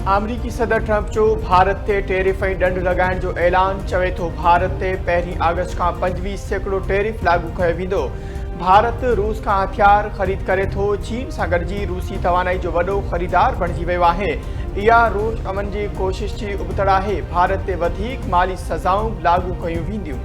अमरीकी सदर ट्रंप जो भारत ते टैरिफ ऐं ॾंड लॻाइण जो ऐलान चवे थो। भारत ते 1 अगस्त खां 25% टैरिफ लागू कयो वेंदो। भारत रूस खां हथियार ख़रीद करे थो। चीन सां गॾिजी रूसी तवानाई जो वॾो ख़रीदार बणिजी वियो आहे। इहा रूस अमन जी कोशिश जी उबतड़ आहे। भारत ते वधीक माली सज़ाऊं लागू कयूं वेंदियूं।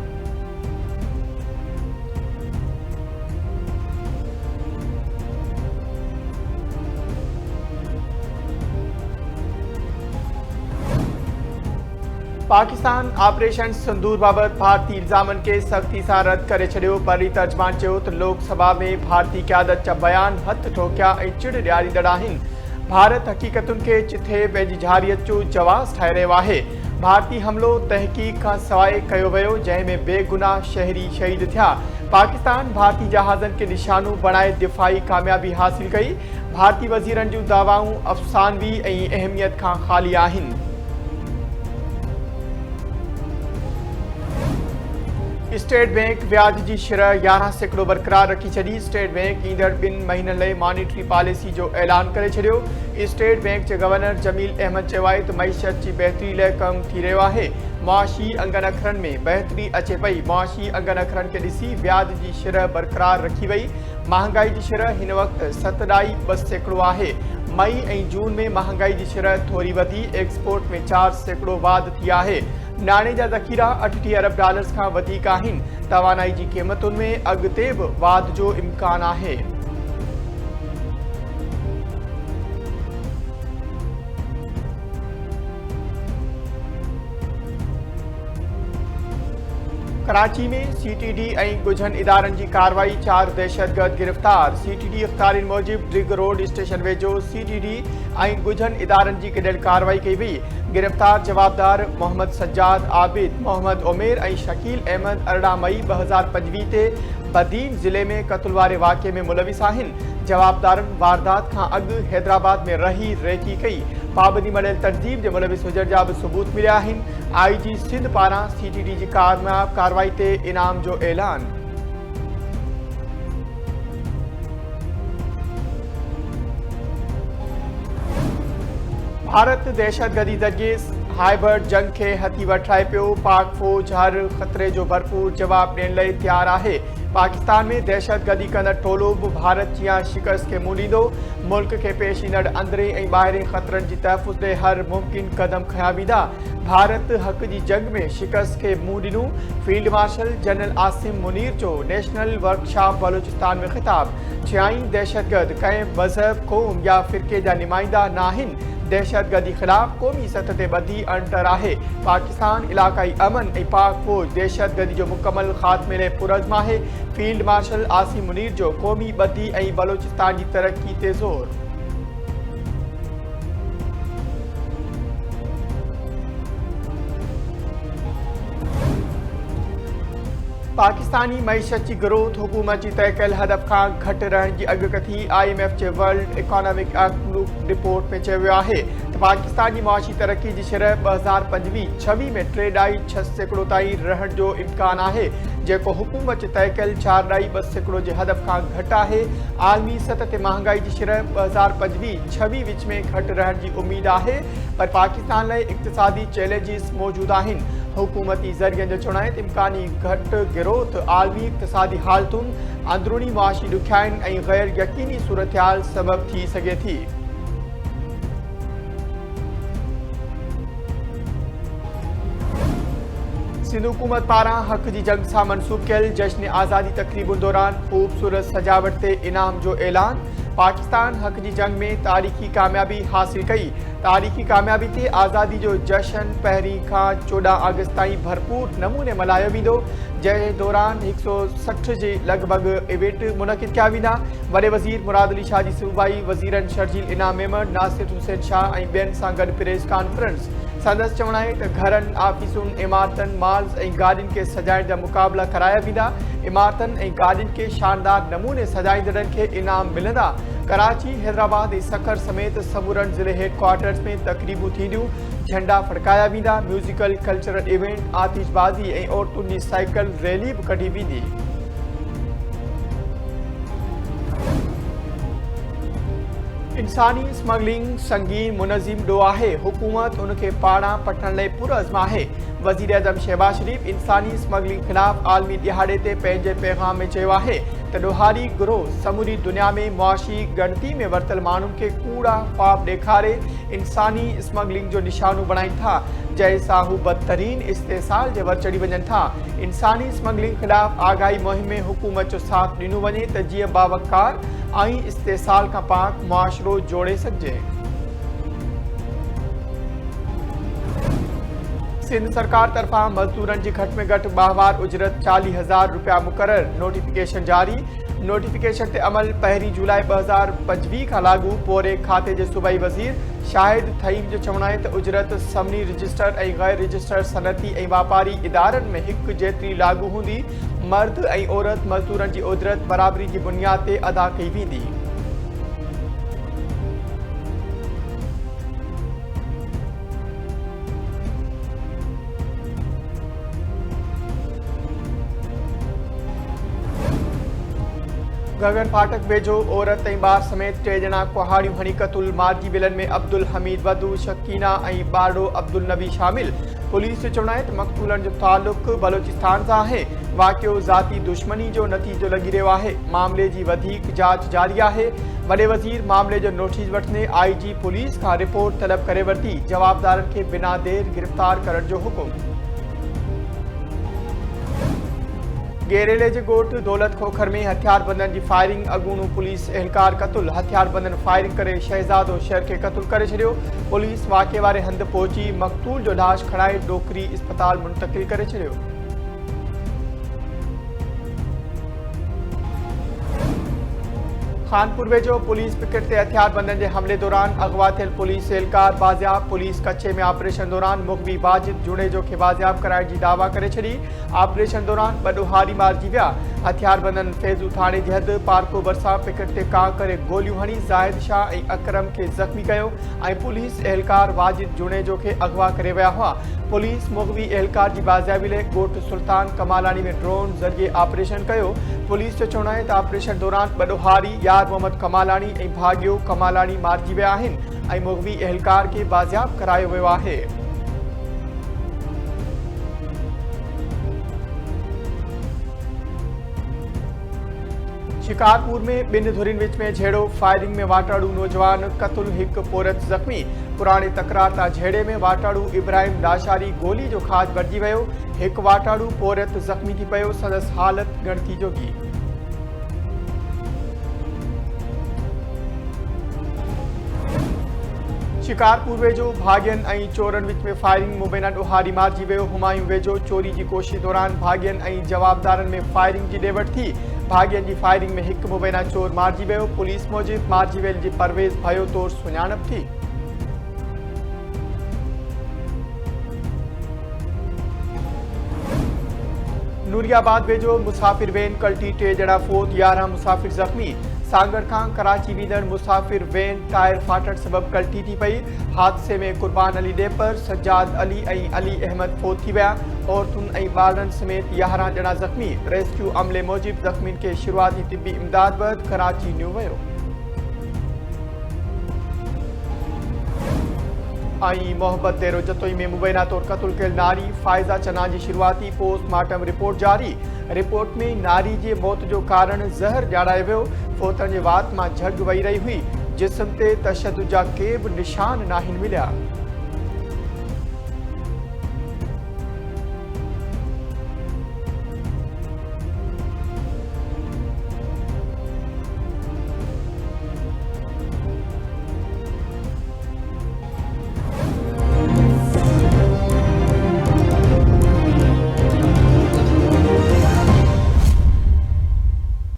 पाकिस्तान ऑपरेशन सिंदूर बाबत भारतीय इल्ज़ामनि खे सख़्ती सां रद्द करे छॾियो। परी तर्जमान चयो त लोकसभा में भारतीय क़यादत जा बयान हथ ठोकिया ऐं चिड़ ॾियारींदड़ आहिनि। भारत हक़ीक़तुनि खे चिथे पंहिंजी जारियत जो जवाज़ ठाहे रहियो आहे। भारतीय हमलो तहक़ीक़ खां सवाइ कयो वियो, जंहिं में बेगुनाह शहरी शहीद थिया। पाकिस्तान भारतीय जहाज़नि खे निशानो बणाए दिफ़ाई कामयाबी हासिल कई। भारतीय वज़ीरनि जूं दावाऊं अफ़सानवी ऐं अहमियत खां ख़ाली आहिनि। स्टेट बैंक व्याज जी शरह 11% बरक़रार रखी छॾी। स्टेट बैंक ईंदड़ 2 महीननि लाइ मॉनिटरी पॉलिसी जो ऐलान करे छॾियो। स्टेट बैंक जे गवर्नर जमील अहमद चयो आहे त मईशत जी बहितरी लाइ कमु थी रहियो आहे। मुआशी अंगनि अखरनि में बहितरी अचे पई। मुआशी अंगनि अखरनि खे ॾिसी व्याज जी शरह बरक़रार रखी वई। महांगाई जी शरह हिन वक़्तु 7.2% आहे। मई ऐं जून में महांगाई जी शरह थोरी वधी। एक्सपोर्ट में 4% वाध थी आहे। नाणे जा ज़ख़ीरा $38 अरब खां वधीक आहिनि। तवानाई जी क़ीमतुनि में अॻिते बि वाध जो इम्कान आहे। कराची में CTD ऐं ॻुझनि इदारनि जी कार्रवाई। 4 दहशतगर्द गिरफ़्तार। CTD इख़्तियारनि मूजिबि ड्रिग रोड स्टेशन वेझो CTD ऐं ॻुझनि इदारनि जी गॾियल कार्रवाई कई वई। गिरफ़्तार जवाबदार मोहम्मद सज्जाद आबिद, मोहम्मद उमेर ऐं शकील अहमद 18 मई 2025 ते बदीन ज़िले में क़त्ल वारे वाक़े में मुलविस आहिनि। जवाबदारनि वारदात खां अॻु हैदराबाद में रही रेकी कई। पाबंदी मड़ियल तनज़ीम जे मुलविस हुजण जा बि सबूत मिलिया आहिनि। IG सिंध पारां CTD जी कामयाब कार्रवाई ते इनाम जो ऐलान। भारत दहशतगर्दी ज़रिए हाइबर्ड जंग खे हथी वठाए पियो। पाक फ़ौज हर ख़तरे जो भरपूर जवाब ॾियण लाइ तयारु आहे। पाकिस्तान में दहशतगर्दी कंदड़ टोलो बि भारत जी शिकस्त खे मुंहुं ॾींदो। मुल्क खे पेश ईंदड़ अंदरे ऐं ॿाहिरीं ख़तरनि जी तहफ़ुज़ लाइ हर मुमकिन क़दम खंया वेंदा। भारत हक़ जी जंग में शिकस्त खे मुंहुं ॾिनो। Field marshal general Asim Munir जो नेशनल वर्कशॉप बलूचिस्तान में ख़िताब। चयाईं दहशतगर्द कंहिं मज़हब, क़ौम या फ़िरक़े जा नुमाइंदा न आहिनि। दहशतगर्दी ख़िलाफ़ क़ौमी सतह ते ॿधी अंटर आहे। पाकिस्तान इलाक़ाई अमन ऐं पाक फ़ौज दहशतगर्दी जो मुकमल ख़ात्मे लाइ पुरज़्म आहे। फील्ड मार्शल आसिम मुनीर जो क़ौमी ॿधी ऐं बलूचिस्तान जी तरक्की ते ज़ोर। पाकिस्तानी मईशत जी ग्रोथ हुकूमत जी तय कयल हदफ़ खां घटि रहण जी अॻकथी। IMF जे वर्ल्ड इकोनॉमिक आउटलुक रिपोर्ट में चयो वियो आहे त पाकिस्तान जी मुआशी तरक्की जी शरह 2025-26 में 3.6% ताईं रहण जो इम्कान आहे, जेको हुकूमत जे तय कयल 4.2% जे हदफ़ खां घटि आहे। आलमी सतह ते महांगाई जी शरह 2025-26 विच में घटि रहण जी उमेद आहे, पर पाकिस्तान लाइ इक़्तिसादी चैलेंजिस मौजूदु आहिनि। हुकूमती ज़रियनि जो चवणु आहे त इम्कानी घटि गिरोथ आलमी इक़्तिसादी हालतुनि, अंदरूनी मुआशी ॾुखियाइनि ऐं ग़ैर यकीनी सूरतहाल सबबु थी सघे थी। सिंध हुकूमत पारां हक़ जी जंग सां मनसूब कयल जश्न आज़ादी तक़रीबुनि दौरान ख़ूबसूरत सजावट ते इनाम जो ऐलान। पाकिस्तान हक़ जी जंग में तारीख़ी कामयाबी हासिल कई। तारीख़ी कामयाबी ते आज़ादी जो जश्न 1 खां 14 अगस्त ताईं भरपूर नमूने मल्हायो वेंदो, जंहिं दौरान 160 जे लॻभॻि इवेंट मुनक़िद कया वेंदा। वॾे वज़ीर मुराद अली शाह जी सूबाई वज़ीरनि शर्जील इनाम मेमन, नासिर हुसैन शाह ऐं ॿियनि सां गॾु प्रेस कॉन्फ्रेंस। संदसि चवणु आहे त घरनि, आफ़ीसुनि, इमारतनि, मॉल्स ऐं गाॾियुनि खे सजाइण जा मुक़ाबला कराया वेंदा। इमारतनि ऐं गाॾियुनि खे शानदार नमूने सजाईंदड़नि खे इनाम मिलंदा। कराची, हैदराबाद ऐं सखर समेत समूरनि ज़िले हेडक्वार्टर्स में तक़रीबूं थींदियूं। झंडा फड़काया वेंदा। म्यूज़िकल कल्चरल इवेंट, आतिशबाज़ी ऐं औरतुनि जी साइकिल रैली बि कढी वेंदी। इंसानी स्मगलिंग संगीन मुनज़िम ॾो आहे, हुकूमत उनके पाड़ा पठण लाइ पुरअज़्म आहे। वज़ीर आज़म शहबाज शरीफ इंसानी स्मगलिंग खिलाफ़ आलमी दिहाड़े ते पंहिंजे पैगाम में चयो आहे त ॾोहारी गिरोह समूरी दुनिया में मुआशी गणती में वरतल माण्हुनि खे कूड़ा ख्वाब ॾेखारे इंसानी स्मगलिंग जो निशानो बणाइनि था, जंहिंसां हू बदतरीन इस्तेसाल जे वर चढ़ी वञनि था। इंसानी स्मगलिंग खिलाफ़ आगाही मुहिम में हुकूमत जो साथ ॾिनो वञे त जीअं बावकार ऐं इस्तेसाल खां पाक मुआशरो जोड़े सघिजे। सिंध सरकार तरफां मज़दूरनि जी घटि में घटि माहवार उजरत 40,000 रुपया मुक़रर, नोटिफिकेशन जारी। नोटिफिकेशन ते अमल 1 जुलाई 2025 खां लागू। पोरे खाते जे सूबाई वज़ीर शाहिद थईम जो चवणु आहे त उजरत सभिनी रजिस्टर ऐं गैर रजिस्टर सनती ऐं वापारी इदारनि में हिकु जेतिरी लागू हूंदी। मर्द ऐं औरत मज़दूरनि जी उजरत बराबरी जी बुनियाद ते अदा कई वेंदी। गगन फाटक वेझो औरत ऐं ॿार समेत 3 ॼणा कुहाड़ियूं हणी क़तुल। मारजी विलन में अब्दुल हमीद वधू, शकीना ऐं बाड़ो अब्दुल नबी शामिल। पुलिस जो चवणु आहे त मक़तूलनि जो तालुक़ बलोचिस्तान सां आहे। वाक़ियो ज़ाती दुश्मनी जो नतीजो लॻी रहियो आहे। मामले जी वधीक जांच जारी आहे। वॾे वज़ीर मामले जो नोटिस वठंदे IG पुलिस खां रिपोर्ट तलब करे वरिती। जवाबदारनि खे बिना देर गिरफ़्तार करण जो हुकुम। गेरेले जे ॻोठ दौलत खोखर में हथियारबंदनि जी फायरिंग, अॻूणो पुलिस एहलकार क़तुल। हथियारबंदनि फायरिंग करे शहज़ादो शहर खे क़तुल करे छॾियो। पुलिस वाक़े वारे हंधि पहुची मक़तूल जो लाश खणाए डोकरी इस्पताल मुंतक़िल करे छॾियो। खानपुर वेझो पुलिस पिकेट ते हथियारबंदनि जे हमले दौरान अगवा थियल पुलिस एहलकार बाज़ियाब। पुलिस कच्चे में ऑपरेशन दौरान मुग़वी वाजिद जुड़ेजो खे बाज़ियाब कराइण जी दावा करे छॾी। ऑपरेशन दौरान ॿ ॾोहारी मारिजी विया। हथियारबंदनि फैज़ू थाणे जी हद पार्को भरिसां पिकेट ते का करे गोलियूं हणी ज़ाहिद शाह ऐं अकरम खे ज़ख़्मी कयो ऐं पुलिस एहलकार वाजिद जुड़ेजो खे अगवा करे विया हुआ। पुलिस मुग़वी एहलकार जी बाज़ियाबी लाइ ॻोठ सुल्तान कमालानी में ड्रोन ज़रिए ऑपरेशन कयो। पुलिस जो चवणु आहे त ऑपरेशन दौरान ॿ ॾोहारी यार मोहम्मद कमालानी ऐं भागियो कमालानी मारिजी विया आहिनि ऐं मुग़वी एहलकार खे बाज़ियाब करायो वियो आहे। शिकारपुर में 2 धुरियुनि विच में झेड़ो, फायरिंग में वाटाड़ू नौजवान क़तुल, हिकु पोरत ज़ख़्मी। पुराणे तकरार तां झेड़े में वाटाड़ू इब्राहिम लाशारी गोली जो खाज भरिजी वियो। हिकु वाटाड़ू पोरत ज़ख़्मी थी पियो, संदसि हालत गणती जोगी। शिकारपुर वेझो भागियन ऐं चोरनि विच में फायरिंग, मुबैना ॾोहारी मारिजी वियो। हुमायूं वेझो चोरी जी कोशिश दौरान भागियन ऐं जवाबदारनि में फायरिंग जी ॾेवट थी। भागियन जी फायरिंग में हिकु मुबैना चोर मारिजी वियो। पुलिस मूजिबि मारिजी वियल जी परवेज़ भयो तौर सुञाणप थी। नूरियाबाद वेझो मुसाफ़िर वैन कल्टी, 3 ॼणा फोत, 11 मुसाफ़िर ज़ख़्मी। सागर खां कराची वेंदड़ मुसाफ़िर वैन टायर फाटण सबबि कल्टी थी पई। हादसे में कुर्बान अली ॾेपर, सज्जाद अली ऐं अली अहमद फोत थी विया। औरतुनि ऐं ॿारनि समेत 11 ॼणा ज़ख़्मी। रेस्क्यू अमले मूजिबि ज़ख़्मियुनि खे शुरूआती तिबी इमदाद बैदि कराची न्यू वियो। ऐं मोहब्बत देरो जतोई में मुबैना तौर क़तुल कयल नारी फ़ाइज़ा चना जी शुरूआती पोस्टमार्टम रिपोर्ट जारी। रिपोर्ट में नारी जे मौत जो कारण ज़हर ॼाणायो वियो। फोतनि जे वात मां झग वही रही हुई। जिस्म ते तशद्दुद जा के बि निशान नाहिनि मिलिया।